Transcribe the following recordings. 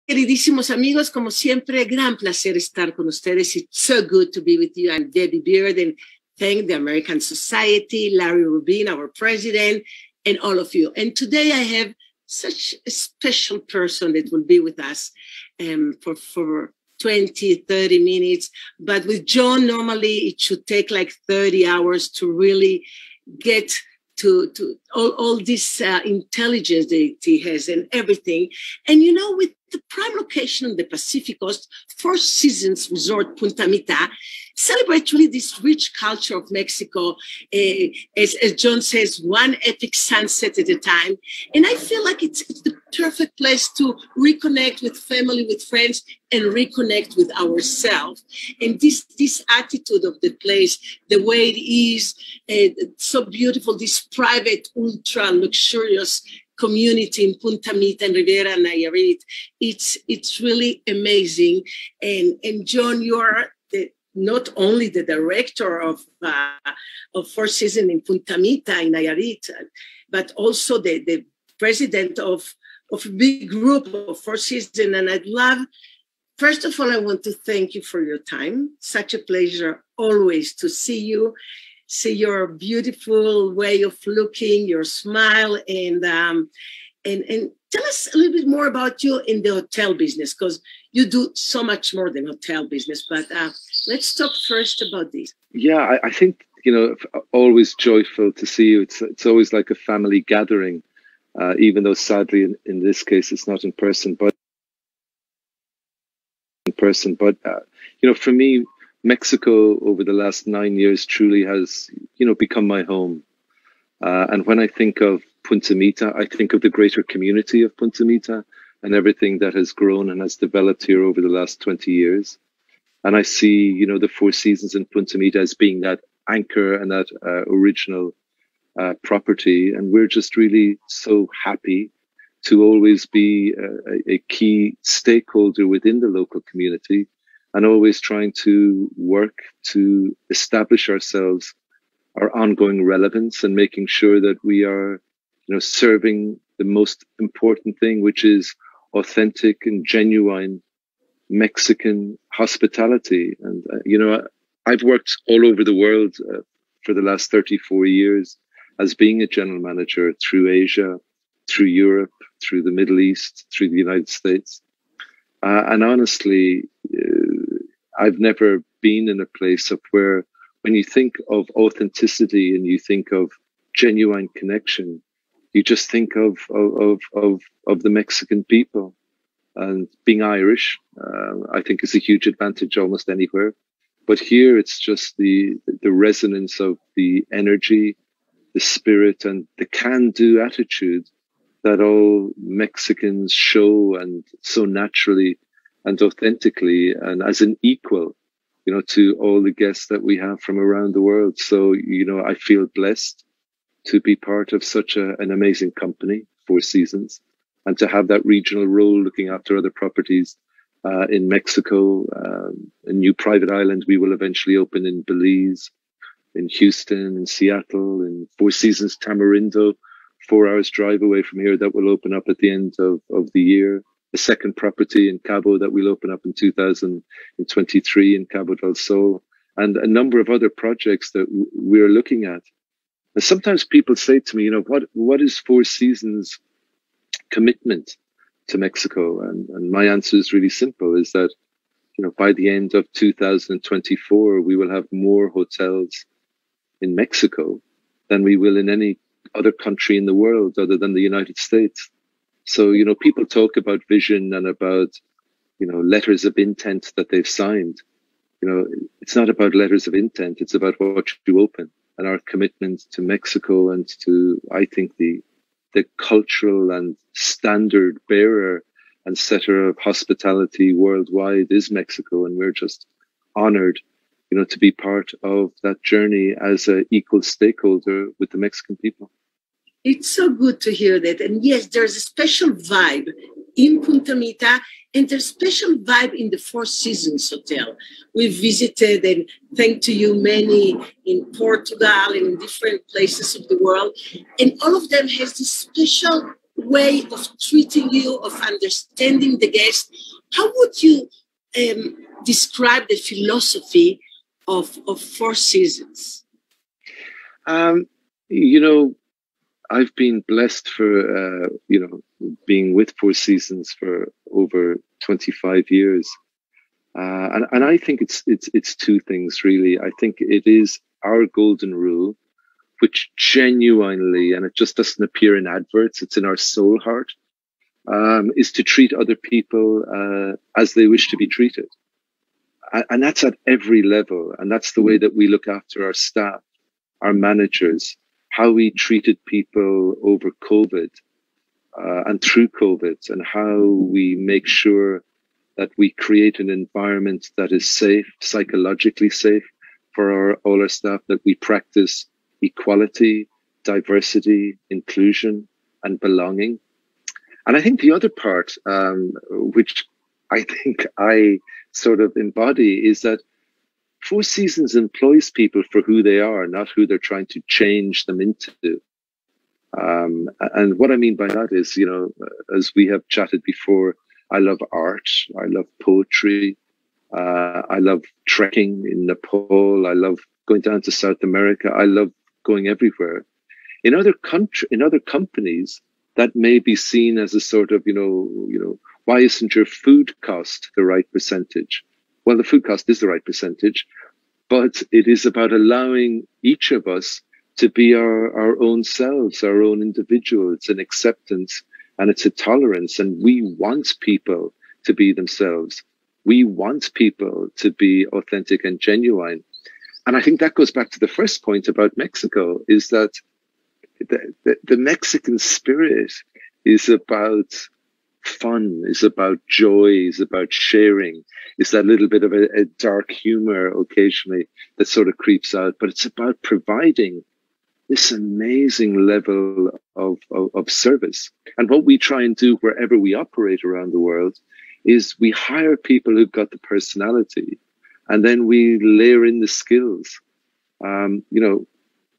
Queridísimos amigos, como siempre, gran placer estar con ustedes. It's so good to be with you. I'm Debbie Beard, and thank the American Society, Larry Rubin, our president, and all of you. And today I have such a special person that will be with us for 20, 30 minutes. But with John, normally it should take like 30 hours to really get to all this intelligence that he has and everything. And, you know, with the prime location on the Pacific Coast, Four Seasons Resort Punta Mita celebrates really this rich culture of Mexico, as John says, one epic sunset at a time. And I feel like it's the perfect place to reconnect with family, with friends, and reconnect with ourselves. And this attitude of the place, the way it is, so beautiful, this private, ultra luxurious community in Punta Mita and Riviera Nayarit, it's really amazing. And John, you are not only the director of Four Seasons in Punta Mita in Nayarit, but also the president of a big group of Four Seasons. And I'd love, first of all, I want to thank you for your time. Such a pleasure always to see you, see your beautiful way of looking, your smile, and tell us a little bit more about you in the hotel business, because you do so much more than hotel business. But let's talk first about this. Yeah, I think, you know, always joyful to see you. It's always like a family gathering, even though sadly in this case it's not in person, but you know, for me, Mexico over the last 9 years truly has, you know, become my home. And when I think of Punta Mita, I think of the greater community of Punta Mita and everything that has grown and has developed here over the last 20 years. And I see, you know, the Four Seasons in Punta Mita as being that anchor and that original property. And we're just really so happy to always be a key stakeholder within the local community, and always trying to work to establish ourselves, our ongoing relevance, and making sure that we are, you know, serving the most important thing, which is authentic and genuine Mexican hospitality. And, you know, I've worked all over the world for the last 34 years as being a general manager through Asia, through Europe, through the Middle East, through the United States. And honestly, I've never been in a place of where, when you think of authenticity and you think of genuine connection, you just think of the Mexican people. And being Irish, I think, is a huge advantage almost anywhere. But here, it's just the resonance of the energy, the spirit, and the can-do attitude that all Mexicans show, and so naturally and authentically, and as an equal, you know, to all the guests that we have from around the world. So, you know, I feel blessed to be part of such an amazing company, Four Seasons, and to have that regional role looking after other properties in Mexico, a new private island we will eventually open in Belize, in Houston, in Seattle, in Four Seasons Tamarindo, 4 hours drive away from here, that will open up at the end of the year. A second property in Cabo that will open up in 2023 in Cabo del Sol, and a number of other projects that we're looking at. And sometimes people say to me, you know, what is Four Seasons' commitment to Mexico? And my answer is really simple, is that, you know, by the end of 2024, we will have more hotels in Mexico than we will in any other country in the world other than the United States. So, you know, people talk about vision and about, you know, letters of intent that they've signed. You know, it's not about letters of intent. It's about what you open, and our commitment to Mexico and to, I think, the cultural and standard bearer and setter of hospitality worldwide is Mexico. And we're just honored, you know, to be part of that journey as an equal stakeholder with the Mexican people. It's so good to hear that. And yes, there's a special vibe in Punta Mita, and there's a special vibe in the Four Seasons Hotel. We visited, and thank to you, many in Portugal and in different places of the world. And all of them has this special way of treating you, of understanding the guest. How would you describe the philosophy of Four Seasons? You know, I've been blessed for, you know, being with Four Seasons for over 25 years. And I think it's two things, really. I think it is our golden rule, which genuinely, and it just doesn't appear in adverts, it's in our soul heart, is to treat other people as they wish to be treated. And that's at every level. And that's the way that we look after our staff, our managers, how we treated people over COVID and through COVID, and how we make sure that we create an environment that is safe, psychologically safe for all our staff, that we practice equality, diversity, inclusion, and belonging. And I think the other part, which I think I sort of embody, is that Four Seasons employs people for who they are, not who they're trying to change them into. And what I mean by that is, you know, as we have chatted before, I love art, I love poetry, I love trekking in Nepal, I love going down to South America, I love going everywhere. In other companies, that may be seen as a sort of, you know, why isn't your food cost the right percentage? Well, the food cost is the right percentage, but it is about allowing each of us to be our own selves, our own individual. It's an acceptance and it's a tolerance. And we want people to be themselves. We want people to be authentic and genuine. And I think that goes back to the first point about Mexico, is that the Mexican spirit is about fun, is about joy, is about sharing. It's that little bit of a dark humor occasionally that sort of creeps out, but it's about providing this amazing level of service. And what we try and do wherever we operate around the world is we hire people who've got the personality, and then we layer in the skills. You know,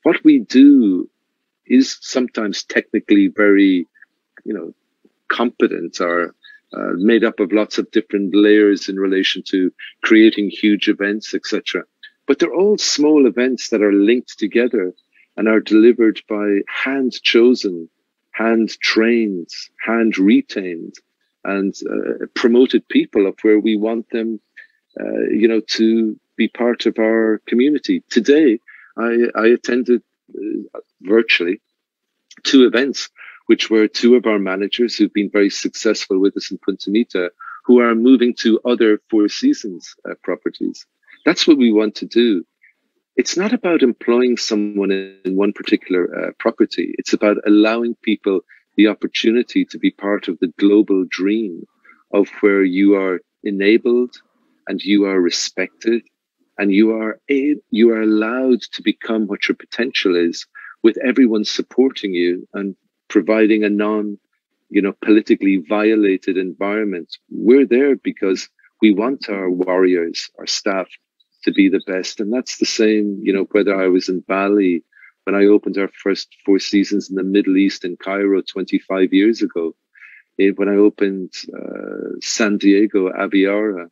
what we do is sometimes technically very, you know, competent, or made up of lots of different layers in relation to creating huge events, etc. But they're all small events that are linked together and are delivered by hand-chosen, hand-trained, hand-retained, and promoted people of where we want them, you know, to be part of our community. Today, I attended virtually 2 events, which were 2 of our managers who've been very successful with us in Punta Mita, who are moving to other Four Seasons properties. That's what we want to do. It's not about employing someone in one particular property. It's about allowing people the opportunity to be part of the global dream of where you are enabled and you are respected and you are allowed to become what your potential is, with everyone supporting you and providing a politically violated environment. We're there because we want our warriors, our staff, to be the best. And that's the same, you know, whether I was in Bali, when I opened our first Four Seasons in the Middle East in Cairo 25 years ago, when I opened San Diego, Aviara,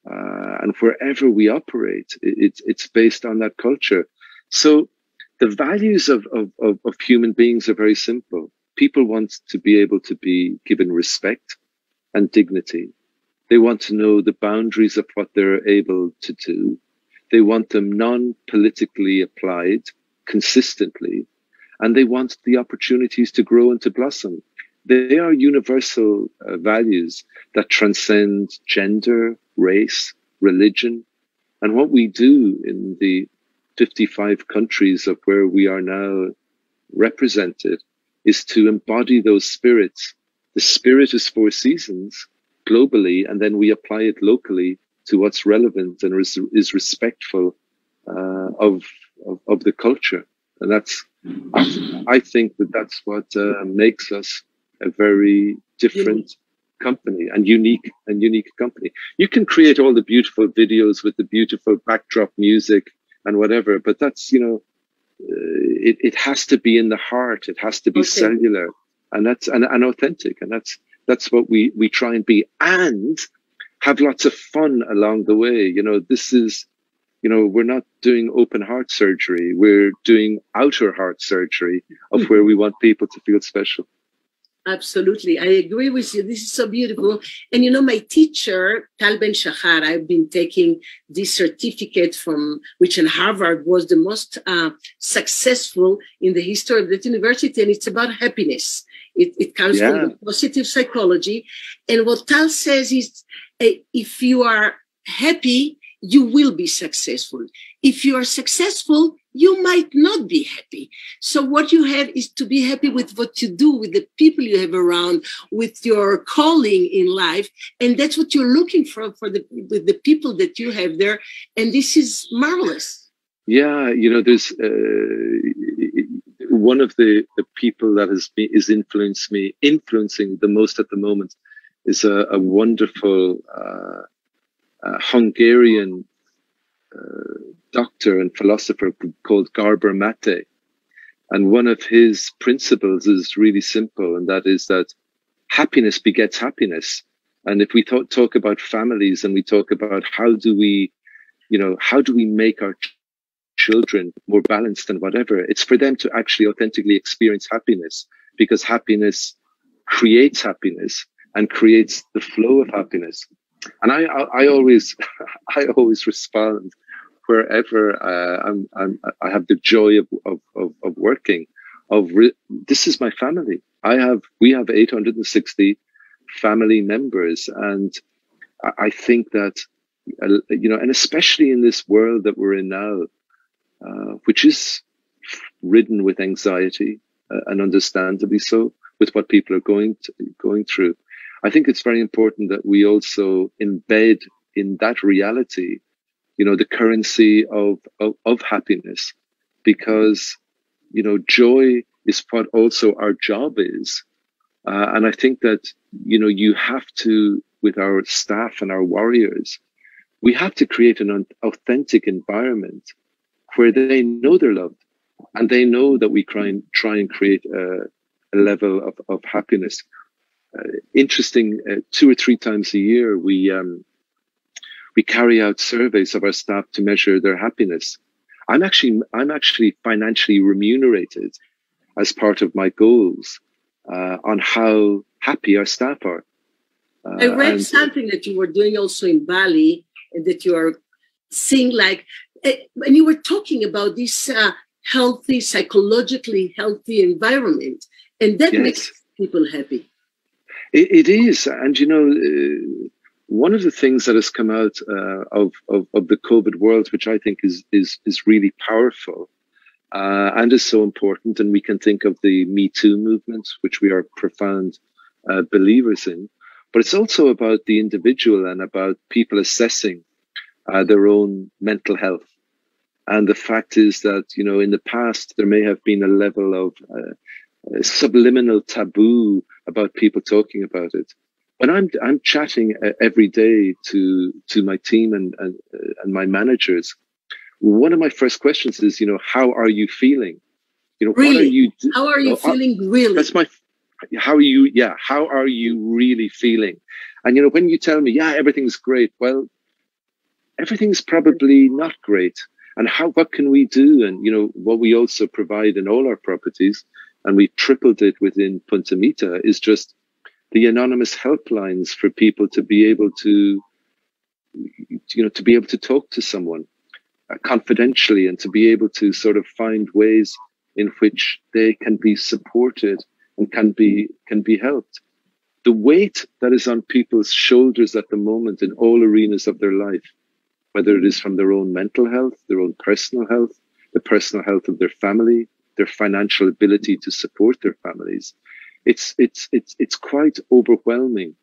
and wherever we operate, it's based on that culture. So the values of human beings are very simple. People want to be able to be given respect and dignity. They want to know the boundaries of what they're able to do. They want them non-politically applied consistently, and they want the opportunities to grow and to blossom. They are universal values that transcend gender, race, religion. And what we do in the 55 countries of where we are now represented is to embody those spirits. The spirit is Four Seasons globally, and then we apply it locally to what's relevant and is respectful of the culture. And that's, I think that's what makes us a very different company and unique company. You can create all the beautiful videos with the beautiful backdrop music and whatever, but that's, you know, it has to be in the heart. It has to be cellular. and authentic, and that's what we try and be, and have lots of fun along the way. This is, we're not doing open heart surgery. We're doing outer heart surgery of where we want people to feel special. Absolutely. I agree with you. This is so beautiful. And my teacher, Tal Ben Shahar, I've been taking this certificate from which in Harvard was the most successful in the history of that university. And it's about happiness. It comes from positive psychology. And what Tal says is, if you are happy, you will be successful. If you are successful, you might not be happy. So what you have is to be happy with what you do, with the people you have around, with your calling in life. And that's what you're looking for with the people that you have there. And this is marvelous. Yeah, there's one of the people that is influencing the most at the moment is a wonderful Hungarian doctor and philosopher called Gabor Mate. And one of his principles is really simple, and that is that happiness begets happiness. And if we talk about families, and we talk about how do we make our children more balanced and whatever, it's for them to actually authentically experience happiness, because happiness creates happiness and creates the flow of happiness. And I always respond wherever I have the joy of working. This is my family. We have 860 family members, and I think that and especially in this world that we're in now, which is ridden with anxiety, and understandably so, with what people are going through. I think it's very important that we also embed in that reality, the currency of happiness, because, joy is what also our job is. And I think that, you have to, with our staff and our warriors, we have to create an authentic environment where they know they're loved, and they know that we try and create a level of happiness. Interesting, 2 or 3 times a year, we carry out surveys of our staff to measure their happiness. I'm actually financially remunerated as part of my goals on how happy our staff are. I read something that you were doing also in Bali, and that you are seeing and you were talking about this healthy, psychologically healthy environment, and that makes people happy. It is. And, one of the things that has come out of the COVID world, which I think is really powerful and is so important, and we can think of the Me Too movement, which we are profound believers in, but it's also about the individual and about people assessing their own mental health. And the fact is that, in the past, there may have been a level of subliminal taboo about people talking about it. When I'm chatting every day to my team and my managers, one of my first questions is, how are you feeling? Really? What are you? How are you feeling? Really? That's my. How are you? Yeah. How are you really feeling? And when you tell me, everything's great, well, everything's probably not great. And what can we do? And what we also provide in all our properties, and we tripled it within Punta Mita, is just the anonymous helplines for people to be able to, talk to someone confidentially, and to be able to sort of find ways in which they can be supported and can be helped. The weight that is on people's shoulders at the moment in all arenas of their life, whether it is from their own mental health, their own personal health, the personal health of their family, their financial ability to support their families, it's quite overwhelming.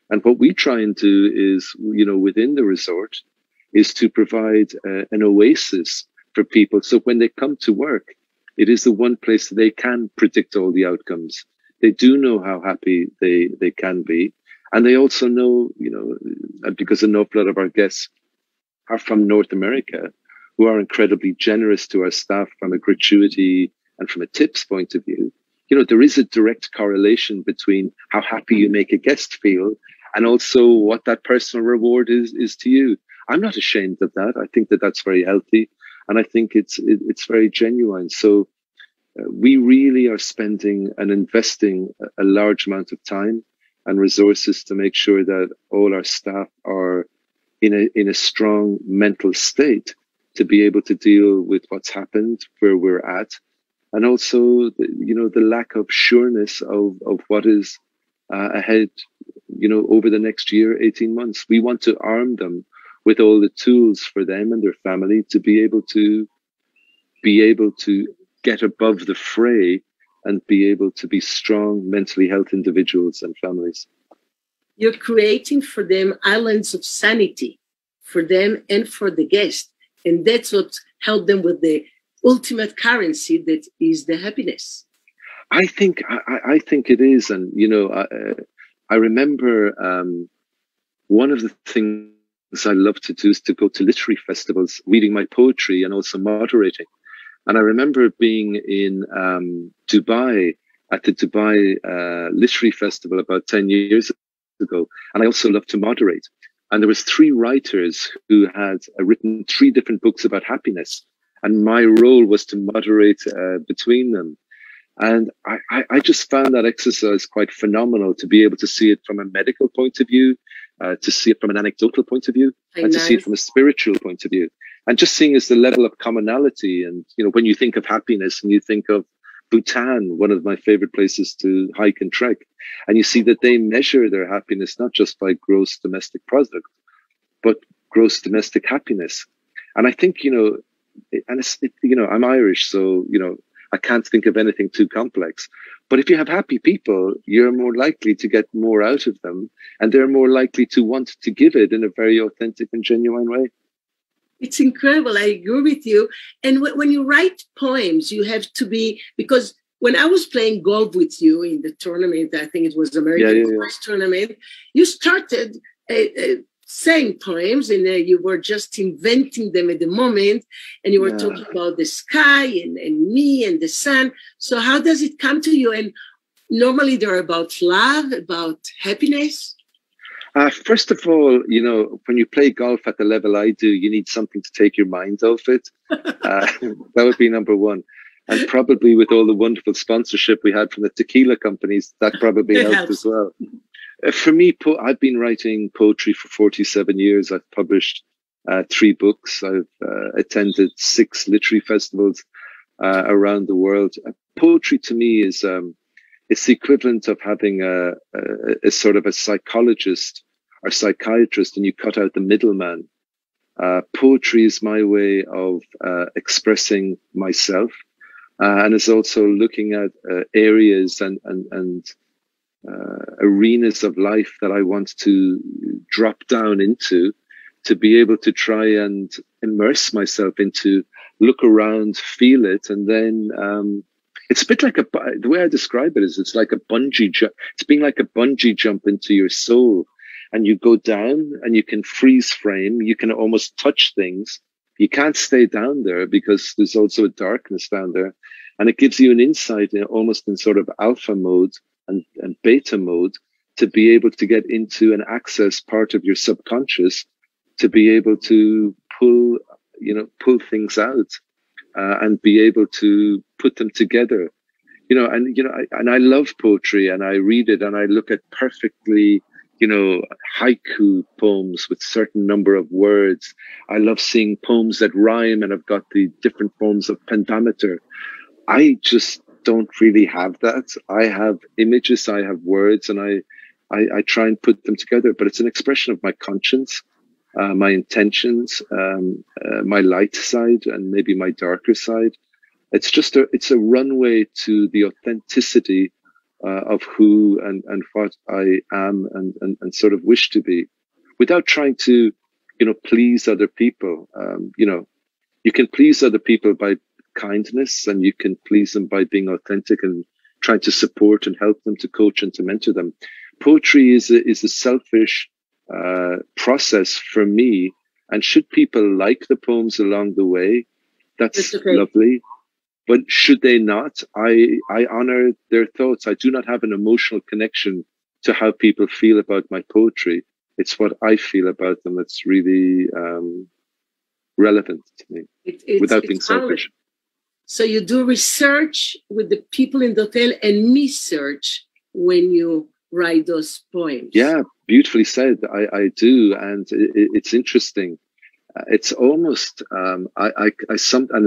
And what we try and do is, within the resort, is to provide an oasis for people. So when they come to work, it is the one place that they can predict all the outcomes. They do know how happy they can be. And they also know, because an awful lot of our guests are from North America, who are incredibly generous to our staff from a gratuity and from a tips point of view, there is a direct correlation between how happy you make a guest feel and also what that personal reward is to you. I'm not ashamed of that. I think that that's very healthy, and I think it's very genuine. So we really are spending and investing a large amount of time and resources to make sure that all our staff are in a strong mental state to be able to deal with what's happened, where we're at, and also the lack of sureness of what is ahead, over the next year, 18 months. We want to arm them with all the tools for them and their family to be able to get above the fray and be able to be strong, mentally healthy individuals and families. You're creating for them islands of sanity for them and for the guest. And that's what helped them with the ultimate currency that is the happiness. I think it is. And, I remember one of the things I love to do is to go to literary festivals, reading my poetry and also moderating. And I remember being in Dubai at the Dubai Literary Festival about 10 years ago. And I also love to moderate. And there was 3 writers who had written 3 different books about happiness. And my role was to moderate between them. And I just found that exercise quite phenomenal, to be able to see it from a medical point of view, to see it from an anecdotal point of view, and to see it from a spiritual point of view. And just seeing as the level of commonality. And, when you think of happiness and you think of Bhutan, one of my favorite places to hike and trek, and you see that they measure their happiness not just by gross domestic product, but gross domestic happiness. And I think, I'm Irish, so, I can't think of anything too complex. But if you have happy people, you're more likely to get more out of them, and they're more likely to want to give it in a very authentic and genuine way. It's incredible. I agree with you. And when you write poems, you have to be, because when I was playing golf with you in the tournament, I think it was the American First tournament, you started saying poems, and you were just inventing them at the moment, and you were talking about the sky and me and the sun. So how does it come to you? And normally they're about love, about happiness. First of all, when you play golf at the level I do, you need something to take your mind off it. That would be number one. And probably with all the wonderful sponsorship we had from the tequila companies, that probably helped as well. For me, I've been writing poetry for 47 years. I've published 3 books. I've attended 6 literary festivals around the world. Poetry to me is it's the equivalent of having a sort of a psychologist or psychiatrist, and you cut out the middleman. Poetry is my way of expressing myself, and is also looking at areas and arenas of life that I want to drop down into, to be able to try and immerse myself into, look around, feel it, and then it's a bit like the way I describe it is it's like a bungee jump. It's being like a bungee jump into your soul, and you go down and you can freeze frame. You can almost touch things. You can't stay down there because there's also a darkness down there, and it gives you an insight almost in sort of alpha mode and beta mode, to be able to get into and access part of your subconscious, to be able to pull things out. And be able to put them together, and I love poetry, and I read it, and I look at perfectly, haiku poems with certain number of words. I love seeing poems that rhyme and have got the different forms of pentameter. I just don't really have that. I have images, I have words, and I try and put them together, but it's an expression of my conscience. My intentions, my light side, and maybe my darker side. It's a runway to the authenticity of who and what I am and sort of wish to be, without trying to, please other people. You can please other people by kindness, and you can please them by being authentic and trying to support and help them, to coach and to mentor them. Poetry is a selfish process for me, and should people like the poems along the way, that's lovely. But should they not, I honor their thoughts. I do not have an emotional connection to how people feel about my poetry. It's what I feel about them that's really relevant to me, without being selfish. So you do research with the people in the hotel and research when you write those poems. Yeah, beautifully said. I do, and it's interesting. It's almost and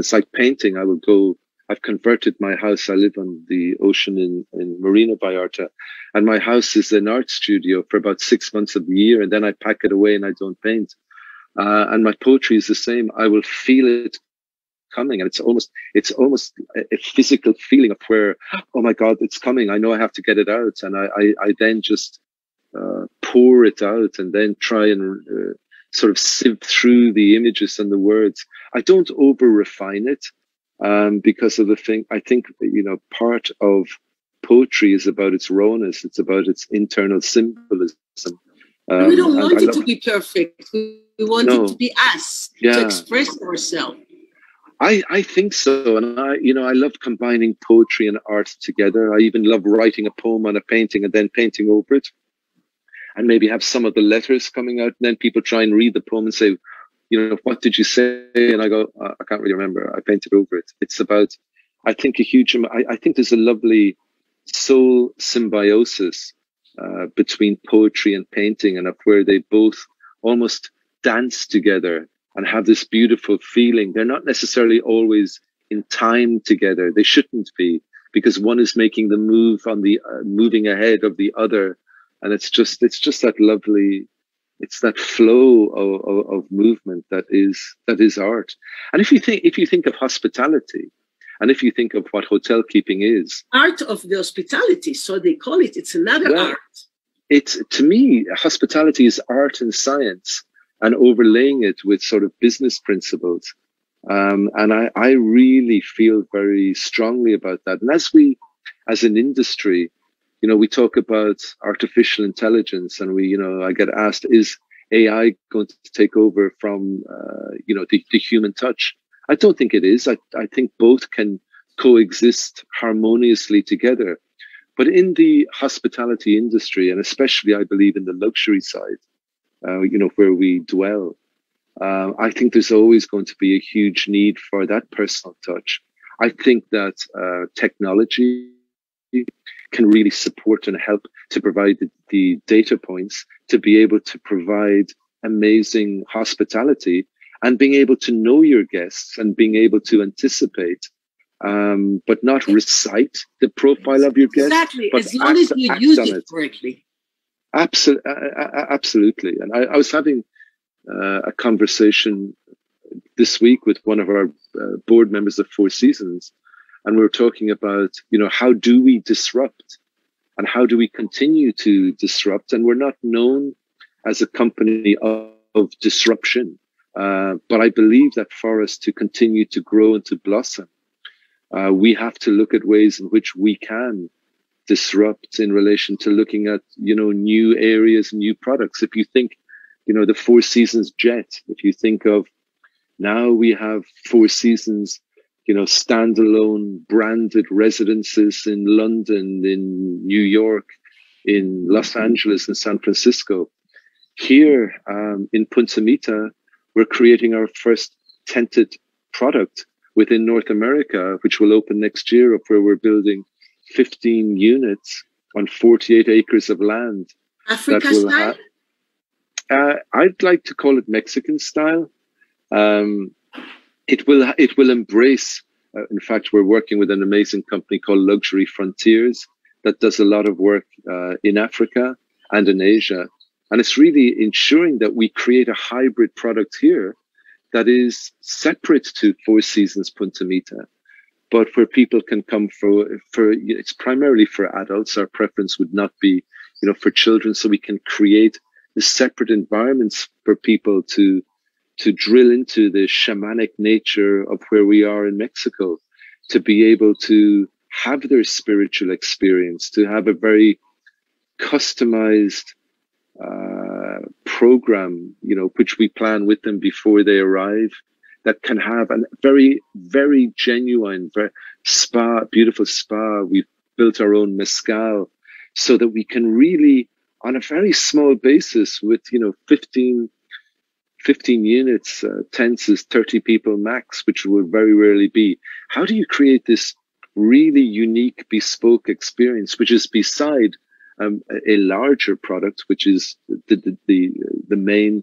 it's like painting. I will go. I've converted my house. I live on the ocean in Marina Vallarta, and my house is an art studio for about 6 months of the year, and then I pack it away and I don't paint. And my poetry is the same. I will feel it coming, and it's almost a physical feeling of where, oh my God, it's coming. I know I have to get it out, and I then just pour it out, and then try and sort of sieve through the images and the words. I don't over refine it. Because of the thing, I think, part of poetry is about its rawness. It's about its internal symbolism. We don't want it to be perfect. We want it to be us, to express ourselves. I think so. And I love combining poetry and art together. I even love writing a poem on a painting and then painting over it. And maybe have some of the letters coming out, and then people try and read the poem and say, what did you say? And I go, I can't really remember. I painted over it. It's about, I think, I think there's a lovely soul symbiosis between poetry and painting, and of where they both almost dance together and have this beautiful feeling. They're not necessarily always in time together. They shouldn't be, because one is making the move on the moving ahead of the other, and it's just that lovely. It's that flow of movement that is art. And if you think of hospitality, and if you think of what hotel keeping is, art of the hospitality, so they call it. It's another art. It's, to me, hospitality is art and science, and overlaying it with sort of business principles. And I really feel very strongly about that. And as an industry, we talk about artificial intelligence, and I get asked, is AI going to take over from, the human touch? I don't think it is. I think both can coexist harmoniously together. But in the hospitality industry, and especially, I believe, in the luxury side, where we dwell, I think there's always going to be a huge need for that personal touch. I think that technology can really support and help to provide the data points to be able to provide amazing hospitality, and being able to know your guests and being able to anticipate, but not recite the profile of your guests. Exactly, as long as you use it correctly. Absolutely. And I was having a conversation this week with one of our board members of Four Seasons, and we were talking about, how do we disrupt, and how do we continue to disrupt? And we're not known as a company of disruption. But I believe that for us to continue to grow and to blossom, we have to look at ways in which we can disrupt in relation to looking at, new areas, new products. If you think, the Four Seasons jet, if you think of, now we have Four Seasons, standalone branded residences in London, in New York, in Los Angeles, and San Francisco. Here in Punta Mita, we're creating our first tented product within North America, which will open next year, up where we're building 15 units on 48 acres of land. Africa style? I'd like to call it Mexican style. It will embrace, in fact, we're working with an amazing company called Luxury Frontiers that does a lot of work in Africa and in Asia. And it's really ensuring that we create a hybrid product here that is separate to Four Seasons Punta Mita, but where people can come for it's primarily for adults. Our preference would not be, for children. So we can create the separate environments for people to drill into the shamanic nature of where we are in Mexico, to be able to have their spiritual experience, to have a very customized program, which we plan with them before they arrive, that can have a very, very genuine, very beautiful spa. We've built our own mezcal so that we can really, on a very small basis with, 15 units, tents is 30 people max, which will very rarely be. How do you create this really unique, bespoke experience, which is beside a larger product, which is the main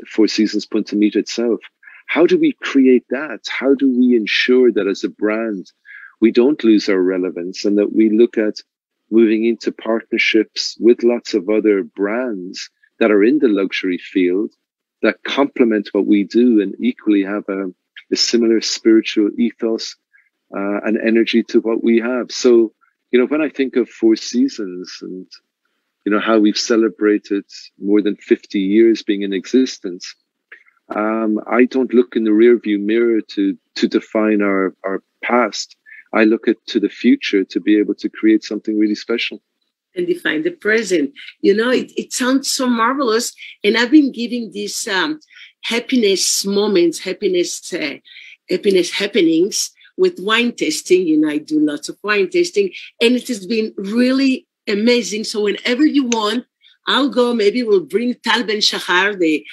Four Seasons Punta Mita itself? How do we create that? How do we ensure that as a brand, we don't lose our relevance and that we look at moving into partnerships with lots of other brands that are in the luxury field that complement what we do and equally have a similar spiritual ethos and energy to what we have. So, when I think of Four Seasons and, how we've celebrated more than 50 years being in existence, I don't look in the rearview mirror to define our past. I look to the future to be able to create something really special. And define the present. It sounds so marvelous. And I've been giving these happiness moments, happiness happenings with wine tasting. I do lots of wine tasting, and it has been really amazing. So whenever you want, I'll go. Maybe we'll bring Tal Ben Shahar, the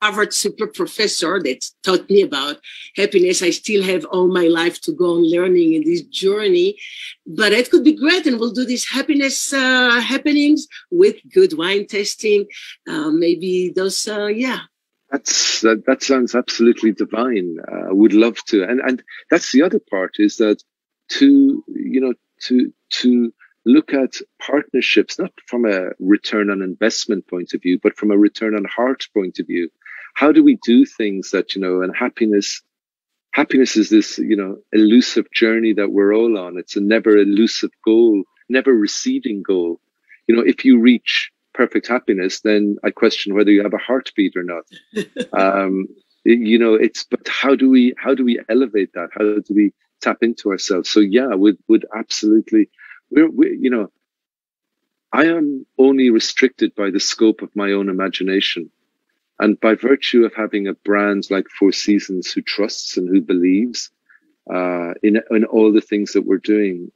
Harvard super professor that taught me about happiness. I still have all my life to go on learning in this journey, but it could be great. And we'll do these happiness happenings with good wine tasting. Maybe those, That sounds absolutely divine. I would love to. And that's the other part, is that to look at partnerships, not from a return on investment point of view, but from a return on heart point of view. How do we do things that, and happiness is this, elusive journey that we're all on. It's a never elusive goal, never receding goal. If you reach perfect happiness, then I question whether you have a heartbeat or not. But how do we elevate that? How do we tap into ourselves? So yeah, would absolutely, I am only restricted by the scope of my own imagination. And by virtue of having a brand like Four Seasons who trusts and who believes in all the things that we're doing,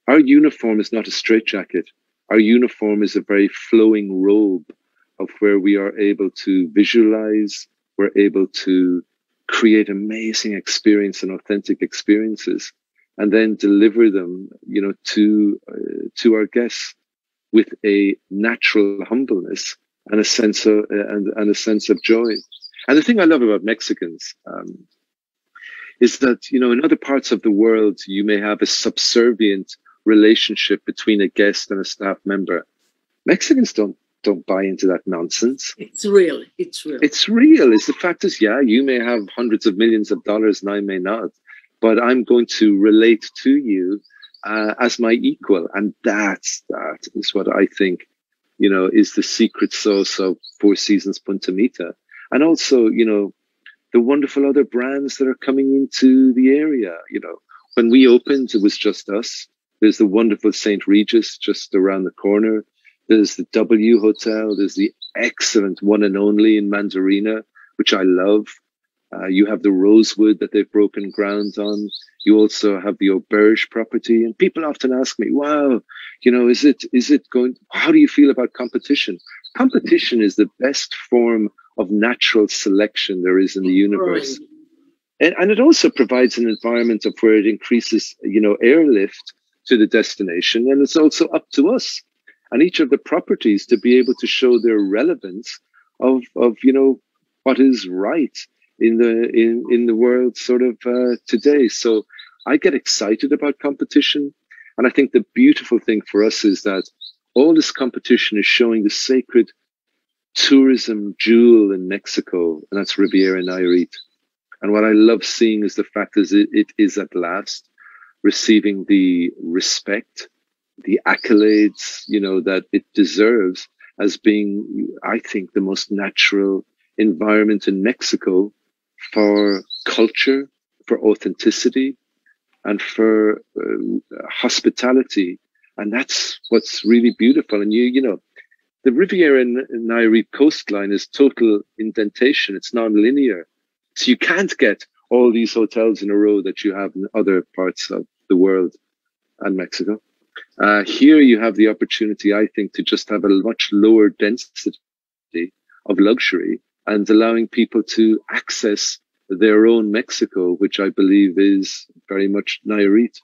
our uniform is not a straitjacket. Our uniform is a very flowing robe of where we are able to visualize, we're able to create amazing experience and authentic experiences, and then deliver them, to our guests with a natural humbleness and a sense of joy. And the thing I love about Mexicans is that, in other parts of the world, you may have a subservient relationship between a guest and a staff member. Mexicans don't buy into that nonsense. It's real. It's real. The fact is, you may have hundreds of millions of dollars and I may not, but I'm going to relate to you as my equal. And that is what I think, is the secret sauce of Four Seasons Punta Mita. And also, the wonderful other brands that are coming into the area. When we opened, it was just us. There's the wonderful St. Regis just around the corner. There's the W Hotel. There's the excellent One and Only in Mandarina, which I love. You have the Rosewood that they've broken ground on. You also have the Auberge property. And people often ask me, wow, is it going, how do you feel about competition? Competition is the best form of natural selection there is in the universe. Right. And it also provides an environment of where it increases, airlift to the destination. And it's also up to us and each of the properties to be able to show their relevance of what is right in the world sort of today. So I get excited about competition. And I think the beautiful thing for us is that all this competition is showing the sacred tourism jewel in Mexico, and that's Riviera Nayarit. And what I love seeing is the fact is it is at last receiving the respect, the accolades, that it deserves as being, I think, the most natural environment in Mexico for culture, for authenticity, and for hospitality. And that's what's really beautiful. And the Riviera Nayarit coastline is total indentation. It's non-linear. So you can't get all these hotels in a row that you have in other parts of the world and Mexico. Here you have the opportunity, I think, to just have a much lower density of luxury and allowing people to access their own Mexico, which I believe is very much Nayarit.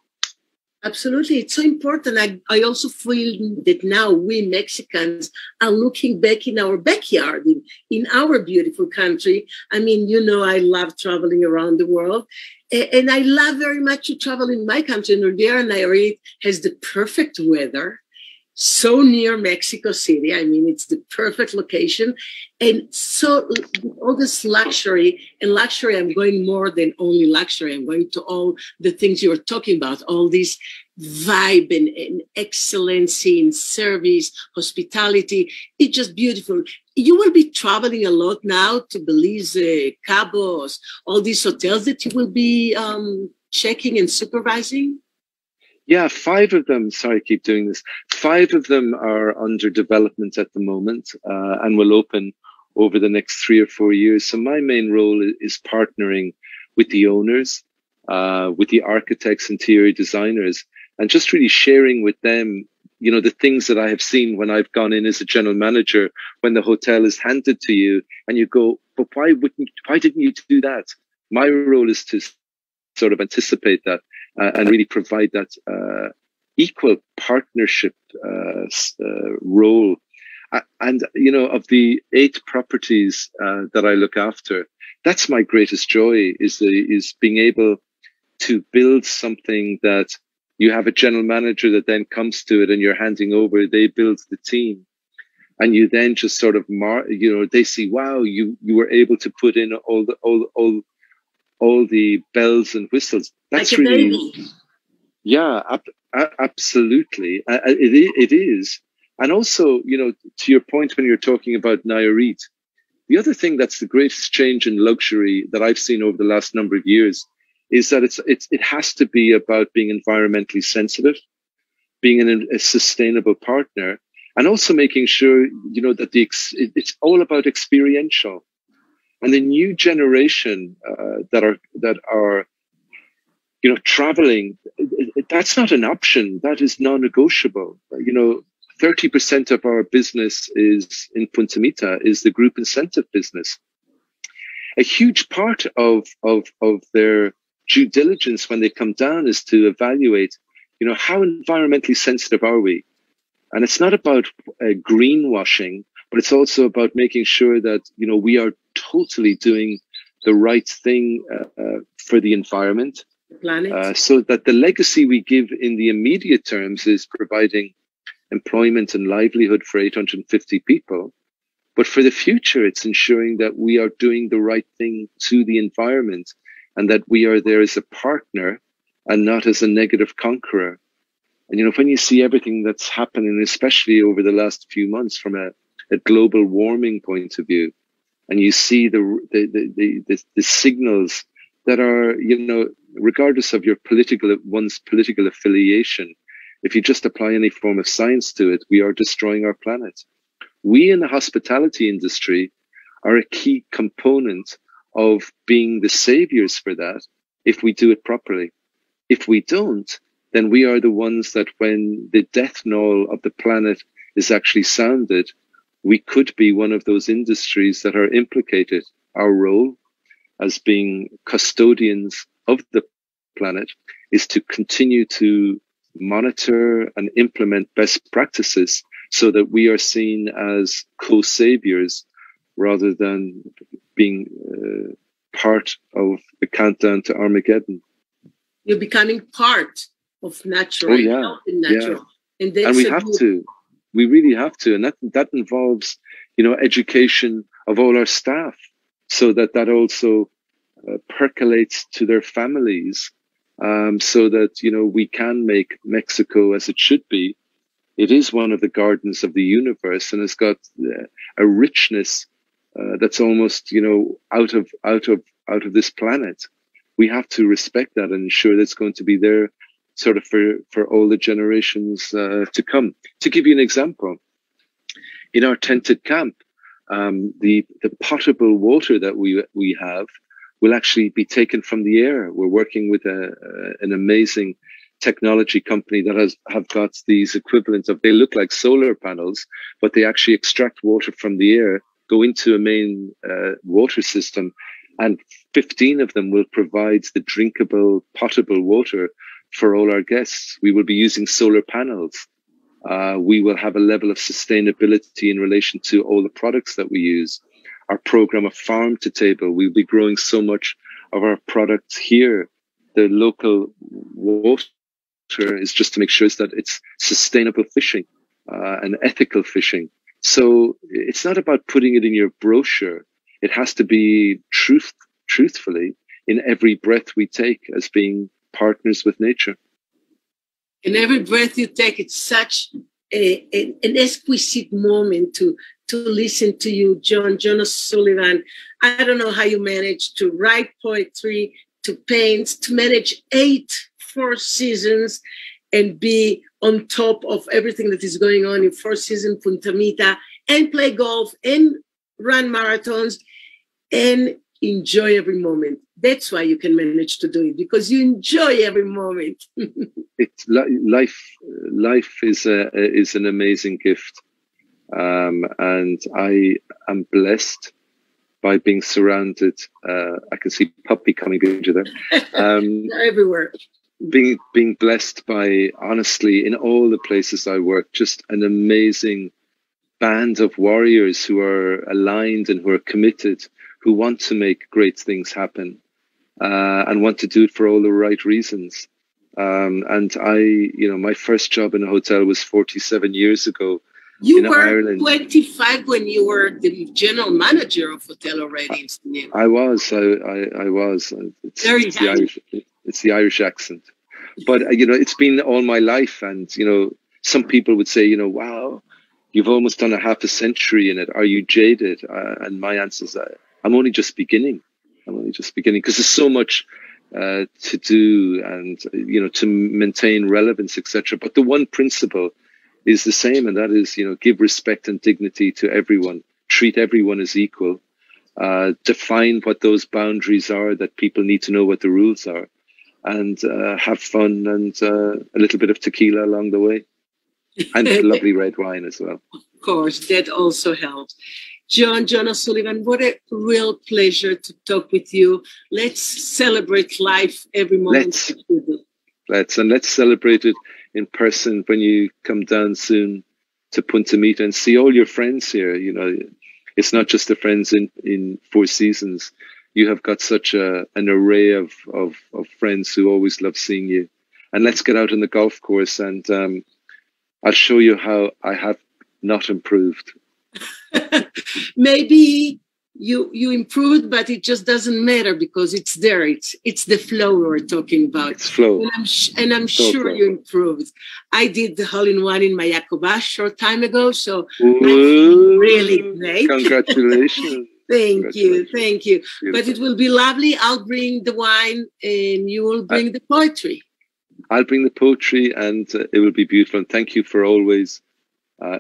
Absolutely. It's so important. I also feel that now we Mexicans are looking back in our backyard, in our beautiful country. I mean, you know, I love traveling around the world. And I love very much to travel in my country. Riviera Nayarit has the perfect weather, so near Mexico City. I mean, it's the perfect location. And so all this luxury, and luxury, I'm going more than only luxury. I'm going to all the things you were talking about, all this vibe and excellency in service, hospitality. It's just beautiful. You will be traveling a lot now to Belize, Cabos, all these hotels that you will be checking and supervising. Yeah, 5 of them, sorry, I keep doing this. 5 of them are under development at the moment and will open over the next 3 or 4 years. So my main role is partnering with the owners, with the architects, interior designers, and just really sharing with them, you know, the things that I have seen when I've gone in as a general manager, when the hotel is handed to you and you go, but why didn't you do that? My role is to sort of anticipate that. And really provide that equal partnership role. And, you know, of the 8 properties that I look after, that's my greatest joy, is being able to build something that you have a general manager that then comes to it and you're handing over, they build the team. And you then just sort of, you know, they see, wow, you were able to put in all the bells and whistles. That's like a really, baby. Yeah, absolutely. It is. And also, you know, to your point when you're talking about Nayarit, the other thing that's the greatest change in luxury that I've seen over the last number of years is that it has to be about being environmentally sensitive, being a sustainable partner, and also making sure, you know, that it's all about experiential. And the new generation that are, you know, traveling, that's not an option. That is non-negotiable. You know, 30% of our business is in Punta Mita is the group incentive business. A huge part of their due diligence when they come down is to evaluate, you know, how environmentally sensitive are we? And it's not about greenwashing, but it's also about making sure that, you know, we are totally doing the right thing for the environment. Planet. So that the legacy we give in the immediate terms is providing employment and livelihood for 850 people. But for the future, it's ensuring that we are doing the right thing to the environment and that we are there as a partner and not as a negative conqueror. And, you know, when you see everything that's happening, especially over the last few months from a global warming point of view, and you see the signals that are, you know, regardless of one's political affiliation, if you just apply any form of science to it, we are destroying our planet. We in the hospitality industry are a key component of being the saviors for that if we do it properly. If we don't, then we are the ones that when the death knell of the planet is actually sounded, we could be one of those industries that are implicated. Our role as being custodians of the planet is to continue to monitor and implement best practices so that we are seen as co-saviors rather than being part of the countdown to Armageddon. You're becoming part of natural. Oh, yeah. Natural. Yeah. And we have to. We really have to. And that involves, you know, education of all our staff so that also percolates to their families so that, you know, we can make Mexico as it should be. It is one of the gardens of the universe and it's got a richness that's almost, you know, out of this planet. We have to respect that and ensure that it's going to be there sort of for all the generations to come. To give you an example, in our tented camp, the potable water that we have, will actually be taken from the air. We're working with an amazing technology company that have got these equivalents of, they look like solar panels, but they actually extract water from the air, go into a main water system, and 15 of them will provide the drinkable, potable water for all our guests. We will be using solar panels. We will have a level of sustainability in relation to all the products that we use. Our program of farm to table, we'll be growing so much of our products here. The local water is just to make sure that it's sustainable fishing and ethical fishing. So it's not about putting it in your brochure. It has to be truthfully in every breath we take as being partners with nature. In every breath you take, it's such an exquisite moment to listen to you, John O'Sullivan. I don't know how you manage to write poetry, to paint, to manage 4 seasons and be on top of everything that is going on in 4 seasons, Punta Mita, and play golf and run marathons and enjoy every moment. That's why you can manage to do it, because you enjoy every moment. It's life is an amazing gift, and I am blessed by being surrounded. I can see Puppy coming into there. Everywhere. Being blessed by, honestly, in all the places I work, just an amazing band of warriors who are aligned and who are committed, who want to make great things happen, and want to do it for all the right reasons. And my first job in a hotel was 47 years ago. You were Ireland. 25 when you were the general manager of hotel already. I was. It's the Irish accent. But, it's been all my life. And, some people would say, wow, you've almost done a half a century in it. Are you jaded? And my answer is that I'm only just beginning. Because there's so much to do and, to maintain relevance, etc. But the one principle is the same, and that is, give respect and dignity to everyone, treat everyone as equal, define what those boundaries are, that people need to know what the rules are, and have fun and a little bit of tequila along the way, and lovely red wine as well. Of course, that also helps. John O'Sullivan, what a real pleasure to talk with you. Let's celebrate life every moment. Let's celebrate it in person when you come down soon to Punta Mita and see all your friends here. It's not just the friends in 4 seasons. You have got such an array of friends who always love seeing you. And let's get out on the golf course, and I'll show you how I have not improved. Maybe you improved, but it just doesn't matter because it's there. It's the flow we're talking about. It's flow. And I'm sure you improved. I did the hole-in-one in Mayakoba a short time ago, so Ooh, really great. Congratulations. Thank you. Beautiful. But it will be lovely. I'll bring the wine and you will bring the poetry. I'll bring the poetry, and it will be beautiful. And thank you for always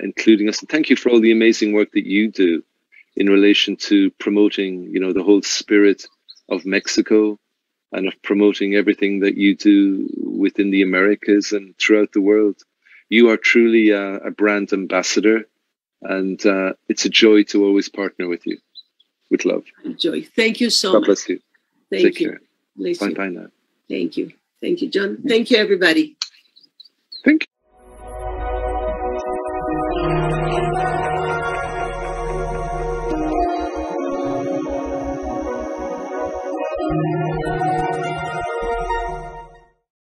including us. And thank you for all the amazing work that you do in relation to promoting, the whole spirit of Mexico, and of promoting everything that you do within the Americas and throughout the world. You are truly a brand ambassador, and it's a joy to always partner with you. With love. Joy. Thank you so much. God bless you. Take care. Bless bye you. Bye now. Thank you. Thank you, John. Thank you, everybody. Thank you.